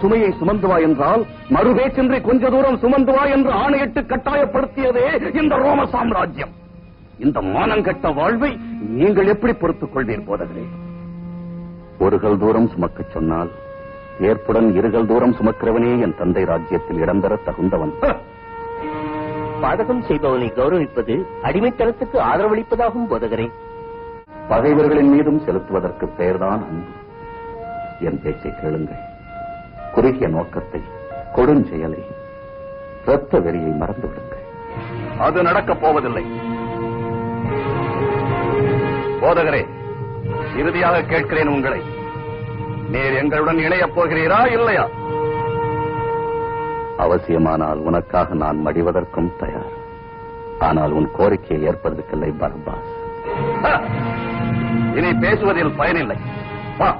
சுமையை சுமந்து வா என்றால் மறுபேச்சின்றி கொஞ்ச தூரம் சுமந்து வா என்று ஆணையிட்டு கட்டாயப்படுத்தியதே இந்த ரோம சாம்ராஜ்யம். இந்த மானங்கட்ட வாழ்வை நீங்கள் எப்படி பொறுத்துக் கொள்வீர் போதகரே? ஒருகள் தூரம் சுமக்கச் சொன்னால் ஏற்புடன் இருகள் தூரம் சுமக்கிறவனே என் தந்தை ராஜ்யத்தில் இடம் பெற தகுந்தவன். பாதகம் செய்பவனை கௌரவிப்பது அடிமைத்தனத்துக்கு ஆதரவளிப்பதாகும் போதகரே. பகைவர்களின் மீதும் செலுத்துவதற்கு பெயர்தான் அன்பு. என் பேச்சை கேளுங்கள். குறுகிய நோக்கத்தை, கொடுஞ்செயலை, இரத்த வெறியை மறந்து விடுங்கள். அது நடக்கப் போவதில்லை. போதகரே, இறுதியாக கேட்கிறேன் உங்களை, நீர் எங்களுடன் இணையப் போகிறீரா இல்லையா? அவசியமானால் உனக்காக நான் மடிவதற்கும் தயார். ஆனால் உன் கோரிக்கையை ஏற்பதற்கில்லை பரபாஸ். இனி பேசுவதில் பயனில்லை. வா.